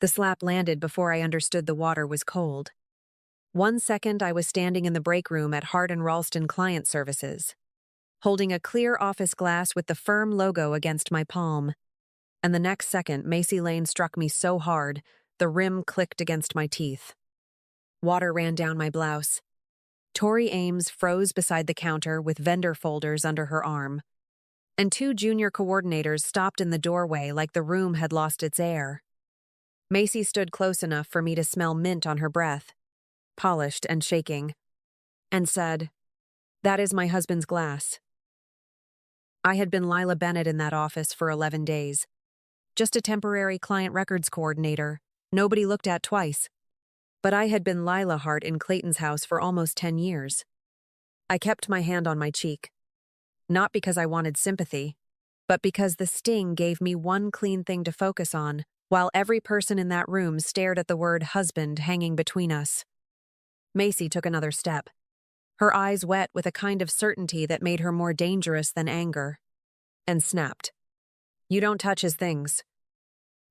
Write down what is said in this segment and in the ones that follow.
The slap landed before I understood the water was cold. 1 second I was standing in the break room at Hart and Ralston Client Services, holding a clear office glass with the firm logo against my palm. And the next second, Macy Lane struck me so hard, the rim clicked against my teeth. Water ran down my blouse. Tori Ames froze beside the counter with vendor folders under her arm. And 2 junior coordinators stopped in the doorway like the room had lost its air. Macy stood close enough for me to smell mint on her breath, polished and shaking, and said, "That is my husband's glass." I had been Lila Bennett in that office for 11 days. Just a temporary client records coordinator, nobody looked at twice. But I had been Lila Hart in Clayton's house for almost 10 years. I kept my hand on my cheek. Not because I wanted sympathy, but because the sting gave me one clean thing to focus on, while every person in that room stared at the word husband hanging between us. Macy took another step, her eyes wet with a kind of certainty that made her more dangerous than anger, and snapped. "You don't touch his things."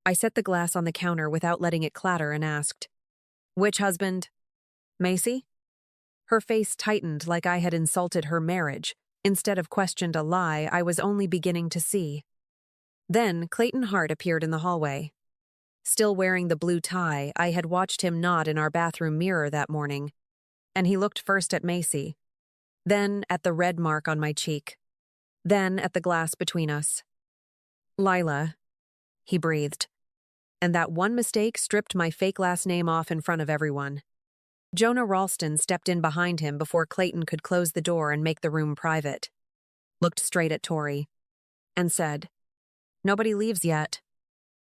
I set the glass on the counter without letting it clatter and asked, "Which husband? Macy?" Her face tightened like I had insulted her marriage, instead of questioned a lie I was only beginning to see. Then Clayton Hart appeared in the hallway. Still wearing the blue tie I had watched him nod in our bathroom mirror that morning, and he looked first at Macy, then at the red mark on my cheek, then at the glass between us. "Lila," he breathed, and that one mistake stripped my fake last name off in front of everyone. Jonah Ralston stepped in behind him before Clayton could close the door and make the room private, looked straight at Tori, and said, "Nobody leaves yet."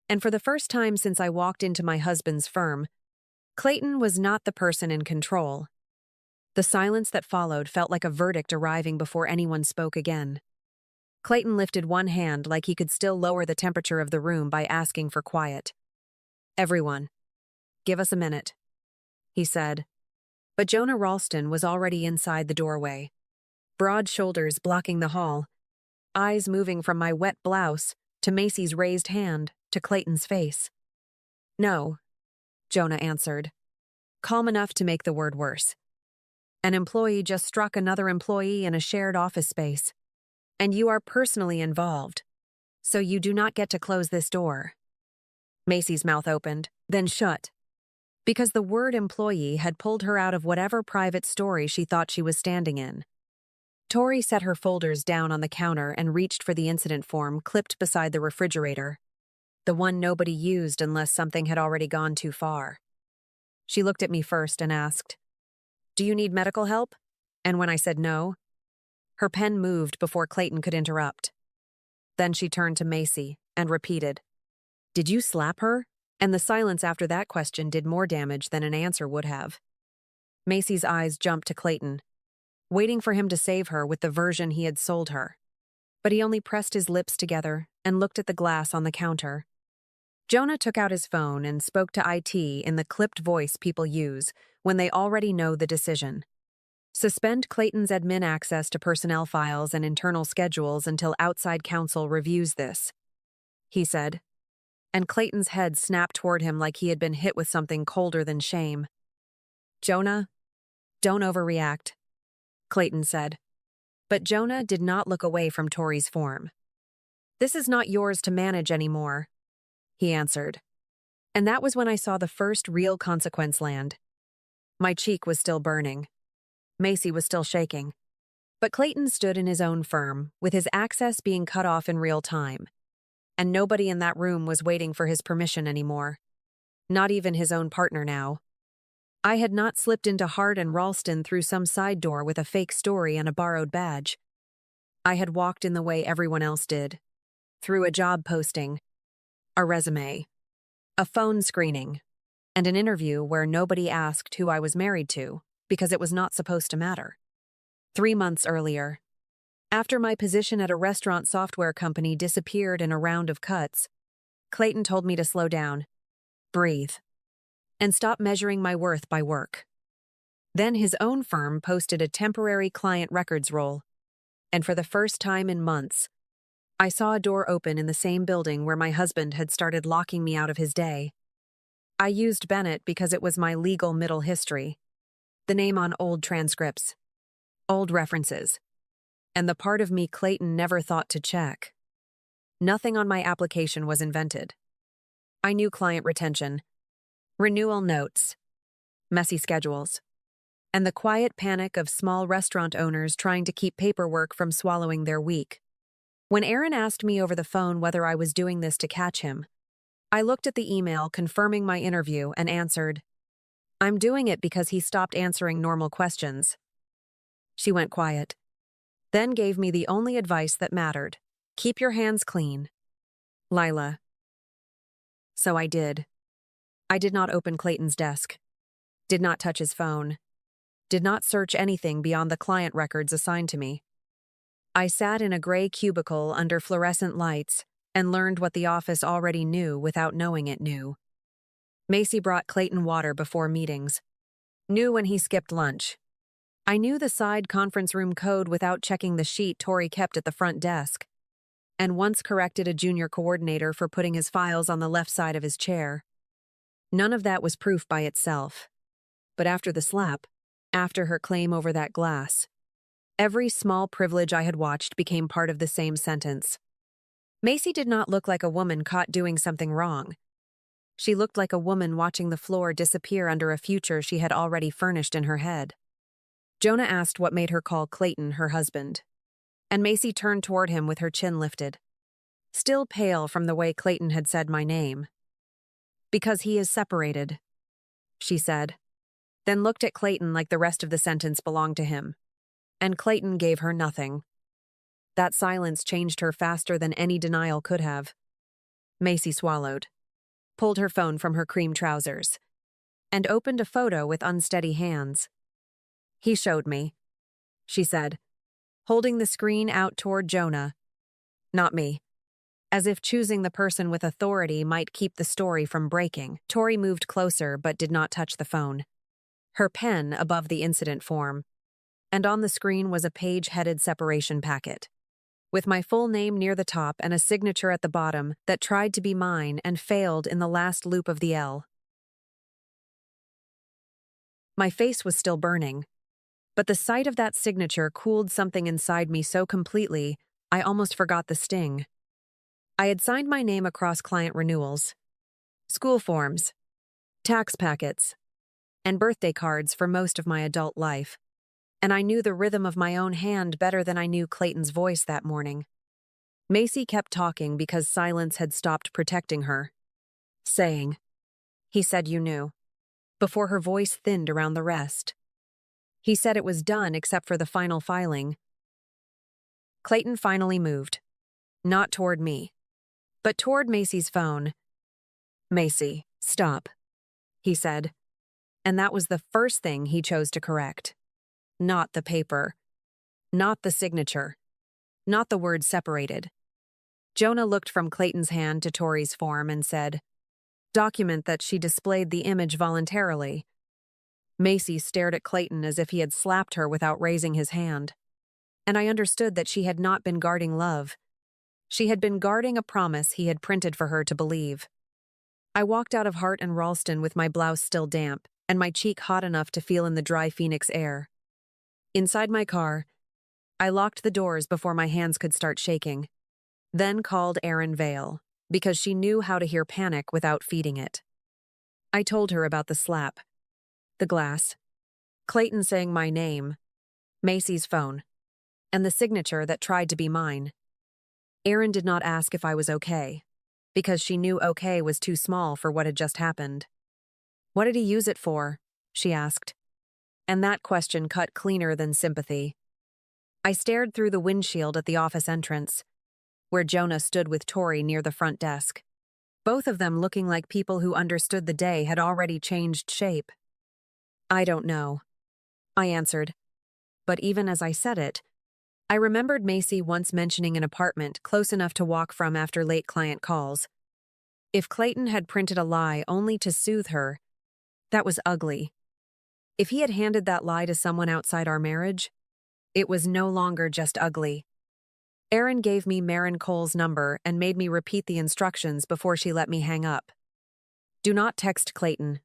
And for the first time since I walked into my husband's firm, Clayton was not the person in control. The silence that followed felt like a verdict arriving before anyone spoke again. Clayton lifted one hand like he could still lower the temperature of the room by asking for quiet. "Everyone, give us a minute," he said. But Jonah Ralston was already inside the doorway, broad shoulders blocking the hall, eyes moving from my wet blouse to Macy's raised hand to Clayton's face. "No," Jonah answered, calm enough to make the word worse. "An employee just struck another employee in a shared office space, and you are personally involved, so you do not get to close this door." Macy's mouth opened, then shut, because the word employee had pulled her out of whatever private story she thought she was standing in. Tori set her folders down on the counter and reached for the incident form clipped beside the refrigerator, the one nobody used unless something had already gone too far. She looked at me first and asked, "Do you need medical help?" And when I said no, her pen moved before Clayton could interrupt. Then she turned to Macy and repeated, "Did you slap her?" And the silence after that question did more damage than an answer would have. Macy's eyes jumped to Clayton, waiting for him to save her with the version he had sold her. But he only pressed his lips together and looked at the glass on the counter. Jonah took out his phone and spoke to IT in the clipped voice people use when they already know the decision. "Suspend Clayton's admin access to personnel files and internal schedules until outside counsel reviews this," he said. And Clayton's head snapped toward him like he had been hit with something colder than shame. "Jonah, don't overreact," Clayton said. But Jonah did not look away from Tori's form. "This is not yours to manage anymore," he answered. And that was when I saw the first real consequence land. My cheek was still burning. Macy was still shaking. But Clayton stood in his own firm, with his access being cut off in real time. And nobody in that room was waiting for his permission anymore. Not even his own partner now. I had not slipped into Hart and Ralston through some side door with a fake story and a borrowed badge. I had walked in the way everyone else did. Through a job posting, a resume, a phone screening, and an interview where nobody asked who I was married to, because it was not supposed to matter. 3 months earlier, after my position at a restaurant software company disappeared in a round of cuts, Clayton told me to slow down, breathe, and stop measuring my worth by work. Then his own firm posted a temporary client records role, and for the first time in months, I saw a door open in the same building where my husband had started locking me out of his day. I used Bennett because it was my legal middle history, the name on old transcripts, old references, and the part of me Clayton never thought to check. Nothing on my application was invented. I knew client retention, renewal notes, messy schedules, and the quiet panic of small restaurant owners trying to keep paperwork from swallowing their week. When Aaron asked me over the phone whether I was doing this to catch him, I looked at the email confirming my interview and answered, "I'm doing it because he stopped answering normal questions." She went quiet, then gave me the only advice that mattered. "Keep your hands clean, Lila." So I did. I did not open Clayton's desk, did not touch his phone, did not search anything beyond the client records assigned to me. I sat in a gray cubicle under fluorescent lights and learned what the office already knew without knowing it knew. Macy brought Clayton water before meetings, knew when he skipped lunch. I knew the side conference room code without checking the sheet Tori kept at the front desk, and once corrected a junior coordinator for putting his files on the left side of his chair. None of that was proof by itself. But after the slap, after her claim over that glass, every small privilege I had watched became part of the same sentence. Macy did not look like a woman caught doing something wrong. She looked like a woman watching the floor disappear under a future she had already furnished in her head. Jonah asked what made her call Clayton her husband, and Macy turned toward him with her chin lifted, still pale from the way Clayton had said my name. "Because he is separated," she said, then looked at Clayton like the rest of the sentence belonged to him. And Clayton gave her nothing. That silence changed her faster than any denial could have. Macy swallowed, pulled her phone from her cream trousers, and opened a photo with unsteady hands. "He showed me," she said, holding the screen out toward Jonah. "Not me." As if choosing the person with authority might keep the story from breaking, Tori moved closer but did not touch the phone. Her pen above the incident form, and on the screen was a page-headed separation packet, with my full name near the top and a signature at the bottom that tried to be mine and failed in the last loop of the L. My face was still burning, but the sight of that signature cooled something inside me so completely I almost forgot the sting. I had signed my name across client renewals, school forms, tax packets, and birthday cards for most of my adult life, and I knew the rhythm of my own hand better than I knew Clayton's voice that morning. Macy kept talking because silence had stopped protecting her, saying, "He said you knew," before her voice thinned around the rest. "He said it was done except for the final filing." Clayton finally moved, not toward me, but toward Macy's phone. "Macy, stop," he said, and that was the first thing he chose to correct. Not the paper, not the signature, not the word separated. Jonah looked from Clayton's hand to Tori's form and said, "Document that she displayed the image voluntarily." Macy stared at Clayton as if he had slapped her without raising his hand. And I understood that she had not been guarding love. She had been guarding a promise he had printed for her to believe. I walked out of Hart and Ralston with my blouse still damp and my cheek hot enough to feel in the dry Phoenix air. Inside my car, I locked the doors before my hands could start shaking, then called Erin Vale, because she knew how to hear panic without feeding it. I told her about the slap, the glass, Clayton saying my name, Macy's phone, and the signature that tried to be mine. Erin did not ask if I was okay, because she knew okay was too small for what had just happened. "What did he use it for?" she asked. And that question cut cleaner than sympathy. I stared through the windshield at the office entrance, where Jonah stood with Tori near the front desk, both of them looking like people who understood the day had already changed shape. "I don't know," I answered, but even as I said it, I remembered Macy once mentioning an apartment close enough to walk from after late client calls. If Clayton had printed a lie only to soothe her, that was ugly. If he had handed that lie to someone outside our marriage, it was no longer just ugly. Erin gave me Marin Cole's number and made me repeat the instructions before she let me hang up. Do not text Clayton.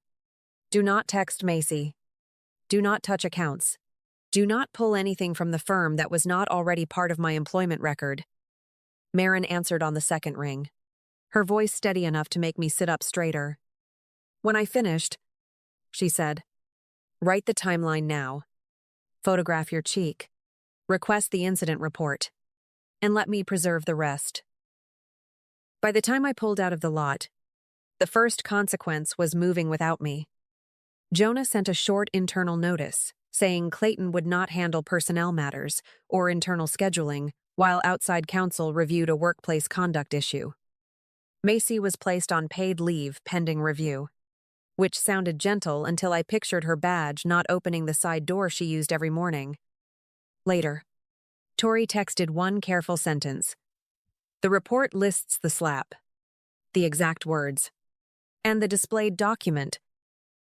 Do not text Macy. Do not touch accounts. Do not pull anything from the firm that was not already part of my employment record. Marin answered on the second ring, her voice steady enough to make me sit up straighter. When I finished, she said, write the timeline now. Photograph your cheek. Request the incident report. And let me preserve the rest. By the time I pulled out of the lot, the first consequence was moving without me. Jonah sent a short internal notice, saying Clayton would not handle personnel matters or internal scheduling while outside counsel reviewed a workplace conduct issue. Macy was placed on paid leave pending review, which sounded gentle until I pictured her badge not opening the side door she used every morning. Later, Tori texted one careful sentence. The report lists the slap, the exact words, and the displayed document.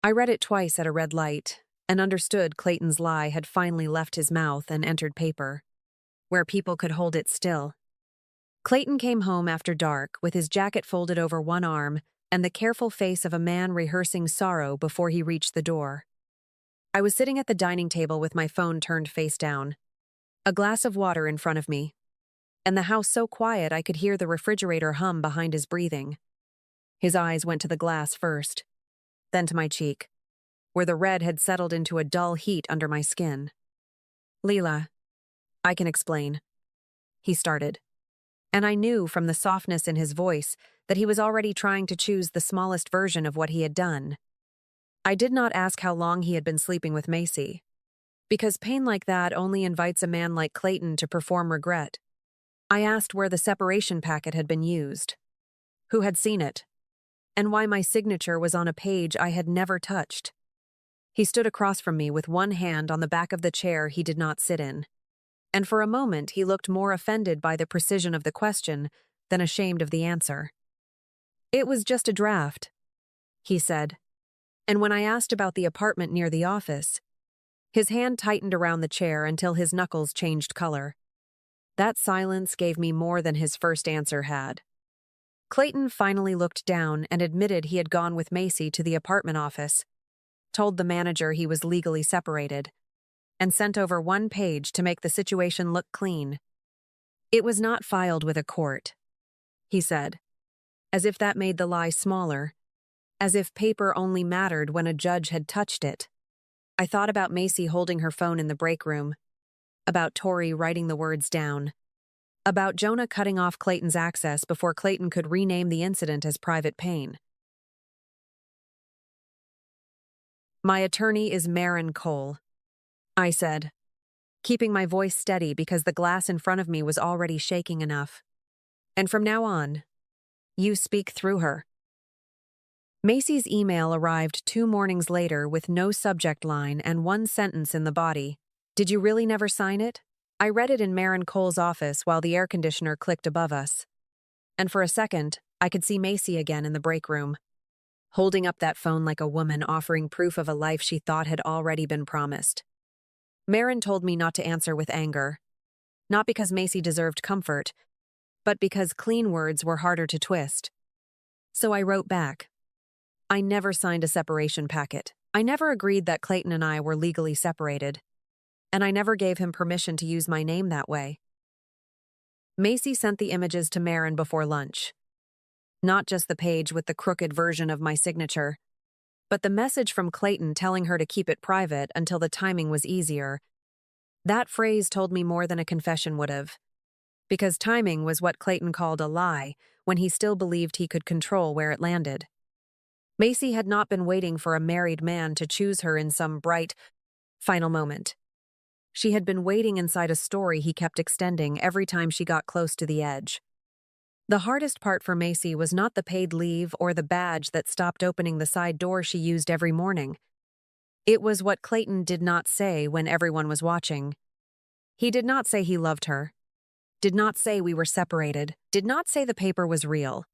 I read it twice at a red light and understood Clayton's lie had finally left his mouth and entered paper, where people could hold it still. Clayton came home after dark with his jacket folded over one arm and the careful face of a man rehearsing sorrow before he reached the door. I was sitting at the dining table with my phone turned face down, a glass of water in front of me, and the house so quiet I could hear the refrigerator hum behind his breathing. His eyes went to the glass first, then to my cheek, where the red had settled into a dull heat under my skin. Leela, I can explain, he started, and I knew from the softness in his voice that he was already trying to choose the smallest version of what he had done. I did not ask how long he had been sleeping with Macy, because pain like that only invites a man like Clayton to perform regret. I asked where the separation packet had been used, who had seen it, and why my signature was on a page I had never touched. He stood across from me with one hand on the back of the chair he did not sit in, and for a moment he looked more offended by the precision of the question than ashamed of the answer. It was just a draft, he said, and when I asked about the apartment near the office, his hand tightened around the chair until his knuckles changed color. That silence gave me more than his first answer had. Clayton finally looked down and admitted he had gone with Macy to the apartment office, told the manager he was legally separated, and sent over one page to make the situation look clean. It was not filed with a court, he said, as if that made the lie smaller, as if paper only mattered when a judge had touched it. I thought about Macy holding her phone in the break room, about Tori writing the words down, about Jonah cutting off Clayton's access before Clayton could rename the incident as private pain. My attorney is Marin Cole, I said, keeping my voice steady because the glass in front of me was already shaking enough. And from now on, you speak through her. Macy's email arrived 2 mornings later with no subject line and one sentence in the body. Did you really never sign it? I read it in Marin Cole's office while the air conditioner clicked above us. And for a second, I could see Macy again in the break room, holding up that phone like a woman offering proof of a life she thought had already been promised. Marin told me not to answer with anger, not because Macy deserved comfort, but because clean words were harder to twist. So I wrote back. I never signed a separation packet. I never agreed that Clayton and I were legally separated, and I never gave him permission to use my name that way. Macy sent the images to Marin before lunch. Not just the page with the crooked version of my signature, but the message from Clayton telling her to keep it private until the timing was easier. That phrase told me more than a confession would have, because timing was what Clayton called a lie when he still believed he could control where it landed. Macy had not been waiting for a married man to choose her in some bright, final moment. She had been waiting inside a story he kept extending every time she got close to the edge. The hardest part for Macy was not the paid leave or the badge that stopped opening the side door she used every morning. It was what Clayton did not say when everyone was watching. He did not say he loved her, did not say we were separated, did not say the paper was real,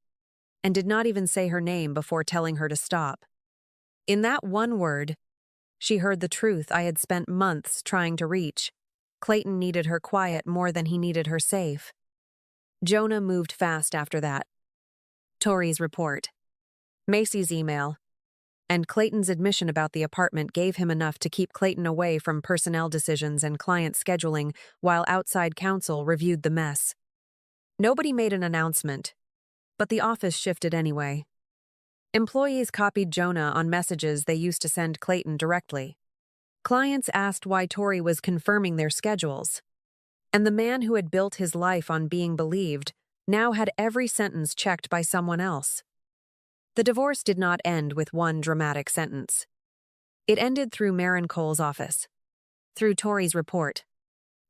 and did not even say her name before telling her to stop. In that one word, she heard the truth I had spent months trying to reach. Clayton needed her quiet more than he needed her safe. Jonah moved fast after that. Tori's report. Macy's email, and Clayton's admission about the apartment gave him enough to keep Clayton away from personnel decisions and client scheduling while outside counsel reviewed the mess. Nobody made an announcement, but the office shifted anyway. Employees copied Jonah on messages they used to send Clayton directly. Clients asked why Tori was confirming their schedules. And the man who had built his life on being believed now had every sentence checked by someone else. The divorce did not end with one dramatic sentence. It ended through Maren Cole's office, through Tori's report,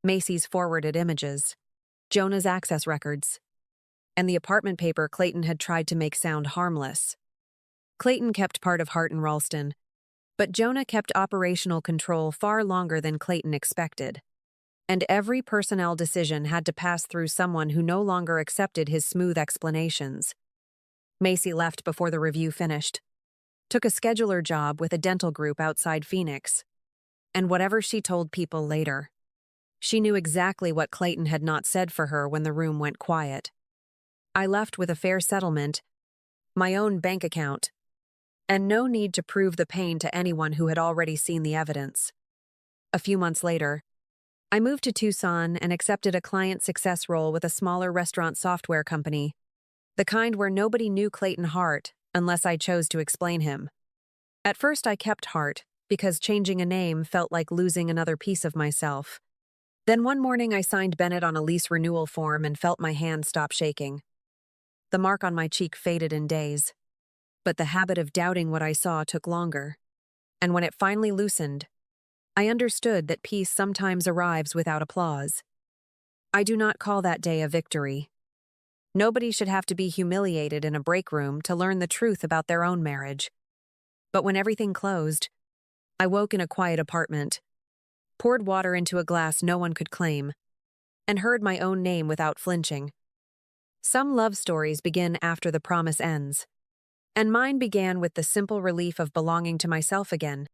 Macy's forwarded images, Jonah's access records, and the apartment paper Clayton had tried to make sound harmless. Clayton kept part of Hart and Ralston, but Jonah kept operational control far longer than Clayton expected. And every personnel decision had to pass through someone who no longer accepted his smooth explanations. Macy left before the review finished, took a scheduler job with a dental group outside Phoenix, and whatever she told people later. She knew exactly what Clayton had not said for her when the room went quiet. I left with a fair settlement, my own bank account, and no need to prove the pain to anyone who had already seen the evidence. A few months later, I moved to Tucson and accepted a client success role with a smaller restaurant software company, the kind where nobody knew Clayton Hart unless I chose to explain him. At first I kept Hart because changing a name felt like losing another piece of myself. Then one morning I signed Bennett on a lease renewal form and felt my hand stop shaking. The mark on my cheek faded in days, but the habit of doubting what I saw took longer. And when it finally loosened, I understood that peace sometimes arrives without applause. I do not call that day a victory. Nobody should have to be humiliated in a break room to learn the truth about their own marriage. But when everything closed, I woke in a quiet apartment, poured water into a glass no one could claim, and heard my own name without flinching. Some love stories begin after the promise ends, and mine began with the simple relief of belonging to myself again.